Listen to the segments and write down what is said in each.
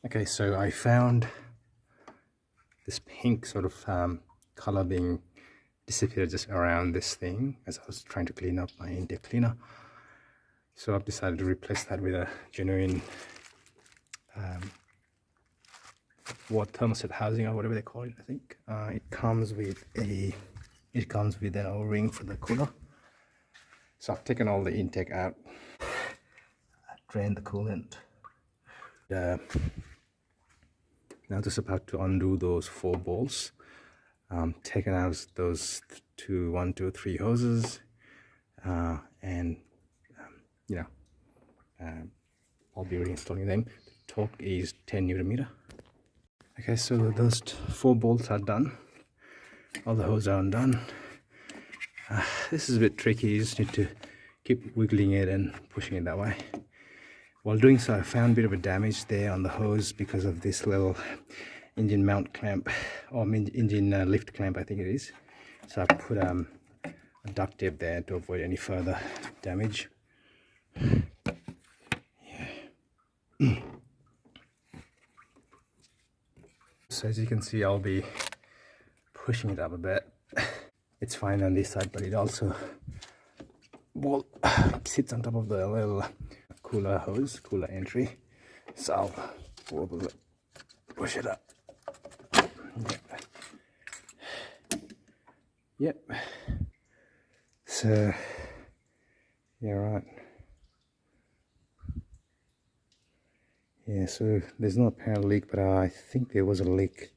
Okay, so I found this pink sort of color being disappeared just around this thing as I was trying to clean up my intake cleaner. So I've decided to replace that with a genuine thermostat housing or whatever they call it. I think it comes with an O-ring for the cooler. So I've taken all the intake out, drained the coolant. Now just about to undo those 4 bolts. Taken out those 1, 2, 3 hoses, and I'll be reinstalling them. The torque is 10 Newton meter. Okay, so those 4 bolts are done. All the hoses are undone. This is a bit tricky. You just need to keep wiggling it and pushing it that way. While doing so, I found a bit of a damage there on the hose because of this little engine mount clamp, or engine lift clamp, I think it is. So I put a duct tape there to avoid any further damage. Yeah. So as you can see, I'll be pushing it up a bit. It's fine on this side, but it also sits on top of the little cooler entry. So I'll push it up. Yep. So yeah, right. Yeah, so there's no apparent leak, but I think there was a leak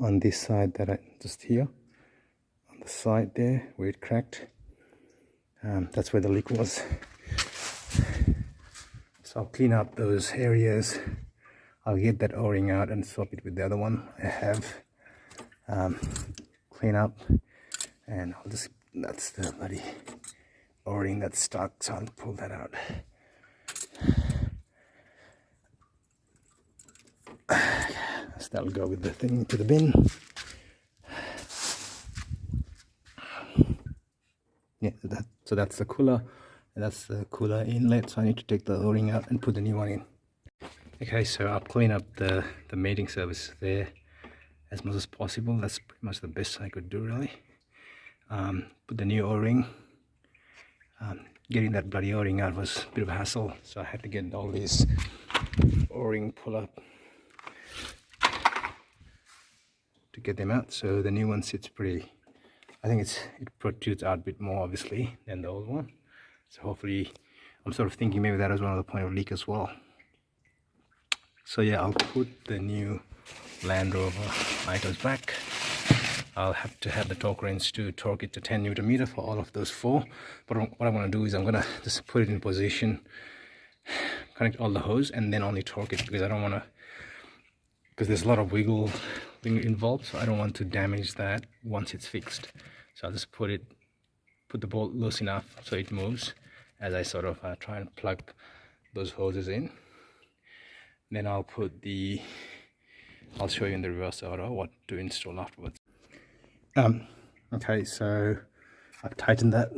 on this side just here on the side there where it cracked. That's where the leak was. So I'll clean up those areas. I'll get that O-ring out and swap it with the other one I have. Clean up, and that's the bloody O-ring that's stuck, so I'll pull that out. So that'll go with the thing to the bin. Yeah, so that's the cooler, and that's the cooler inlet, so I need to take the O-ring out and put the new one in. Okay, so I'll clean up the mating surface there as much as possible. That's pretty much the best I could do, really. Put the new O-ring. Getting that bloody O-ring out was a bit of a hassle, so I had to get all these O-ring pull up to get them out. So the new one sits pretty, I think it protrudes out a bit more obviously than the old one. So hopefully, I'm sort of thinking maybe that was one of the point of leak as well. So yeah, I'll put the new Landrover items back. I'll have to have the torque wrench to torque it to 10 Newton meter for all of those 4. But what I'm going to do is I'm going to just put it in position, connect all the hose, and then only torque it, because I don't want to, because there's a lot of wiggle involved, so I don't want to damage that once it's fixed. So I'll just put the bolt loose enough so it moves as I sort of try and plug those hoses in. Then I'll show you in the reverse order what to install afterwards. Okay, so I've tightened that,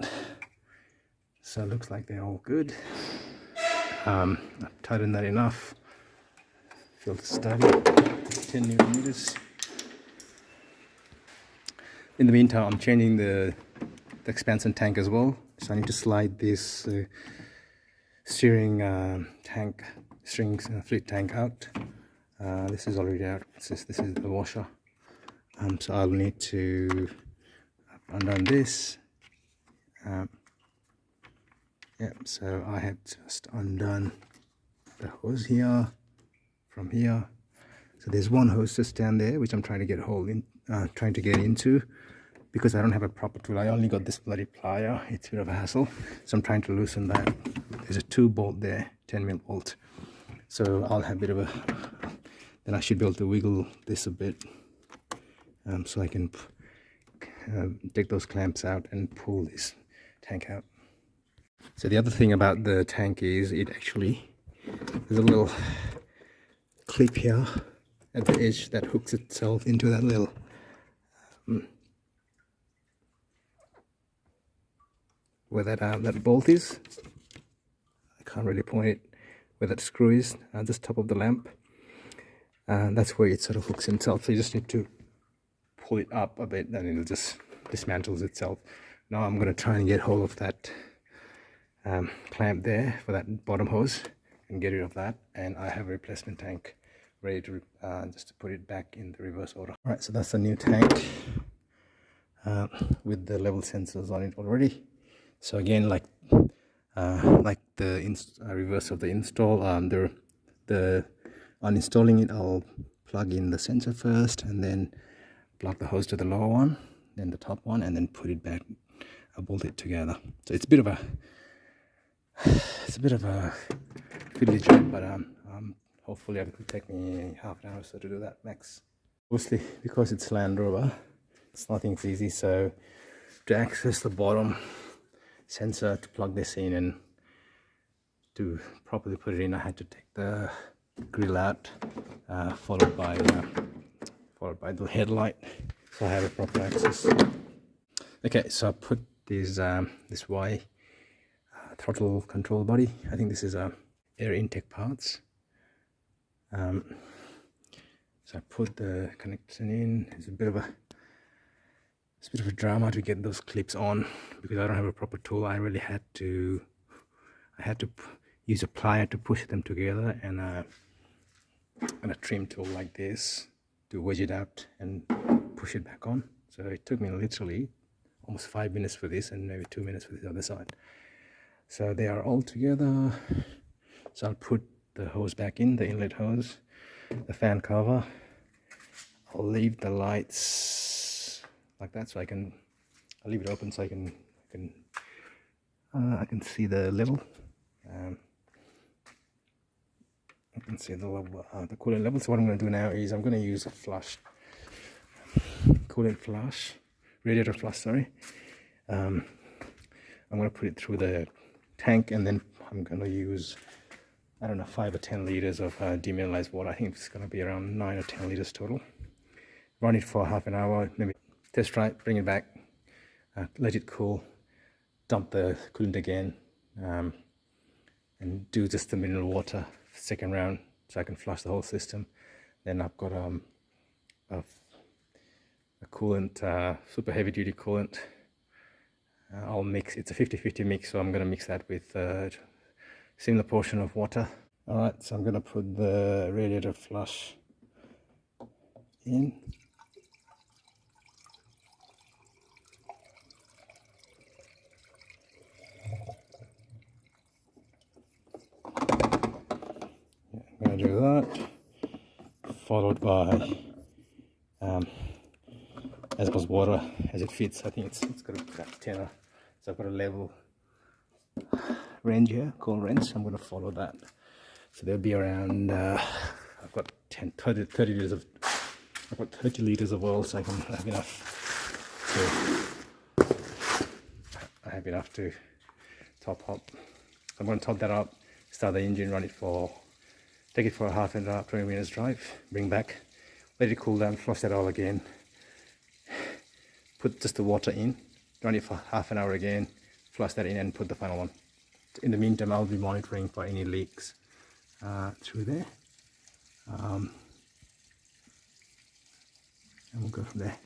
so it looks like they're all good. I've tightened that enough. Filter steady, 10 Newton meters. In the meantime, I'm changing the expansion tank as well, so I need to slide this steering fluid tank out. This is already out. This is the washer. So I'll need to undone this. So I have just undone the hose here from here. So there's one hose just down there which I'm trying to get into, because I don't have a proper tool. I only got this bloody plier. It's a bit of a hassle, so I'm trying to loosen that. There's a 2 bolt there, 10mm bolt. So I'll have a bit of then I should be able to wiggle this a bit, so I can take those clamps out and pull this tank out. So the other thing about the tank is there's a little clip here at the edge that hooks itself into that little where that bolt is. I can't really point it where that screw is, just top of the lamp. that's where it sort of hooks itself. So you just need to pull it up a bit and it'll just dismantles itself. Now I'm going to try and get hold of that clamp there for that bottom hose and get rid of that, and I have a replacement tank ready to just to put it back in the reverse order. All right, so that's the new tank with the level sensors on it already. So again, like the reverse of the install, on installing it, I'll plug in the sensor first and then plug the hose to the lower one, then the top one, and then put it back. I'll bolt it together. So it's a bit of a fiddly job, but hopefully it will take me half an hour or so to do that max. Obviously, because it's Landrover, it's nothing's easy. So to access the bottom sensor, to plug this in and to properly put it in, I had to take the grill out, followed by the headlight, so I have a proper access. Okay, so I put this Y throttle control body. I think this is air intake parts. So I put the connection in. It's a bit of a drama to get those clips on because I don't have a proper tool. I had to use a plier to push them together, and a trim tool like this to wedge it out and push it back on. So it took me literally almost 5 minutes for this and maybe 2 minutes for the other side. So they are all together. So I'll put the hose back in, the inlet hose, the fan cover. I'll leave the lights like that, so I'll leave it open so I can see the level. I can see the level, the coolant level. So what I'm going to do now is I'm going to use a coolant flush, radiator flush. Sorry. I'm going to put it through the tank, and then I'm going to use, I don't know, 5 or 10 liters of demineralized water. I think it's going to be around 9 or 10 liters total. Run it for half an hour, maybe test try it, bring it back, let it cool, dump the coolant again, and do just the mineral water second round so I can flush the whole system. Then I've got a coolant, super heavy duty coolant. I'll mix, it's a 50-50 mix, so I'm going to mix that with a similar portion of water. Alright, so I'm going to put the radiator flush in. I'm going to do that, followed by as much water as it fits. I think it's got a tenner, so I've got a level range here, cold range, so I'm going to follow that. So there'll be around I've got 30 liters of, I've got 30 liters of oil, so I can have enough to top up. I'm going to top that up, start the engine, run it for, take it for a half an hour, 20 minutes drive, bring back, let it cool down, flush that all again, put just the water in, run it for half an hour again, flush that in, and put the final one. In the meantime, I'll be monitoring for any leaks through there, and we'll go from there.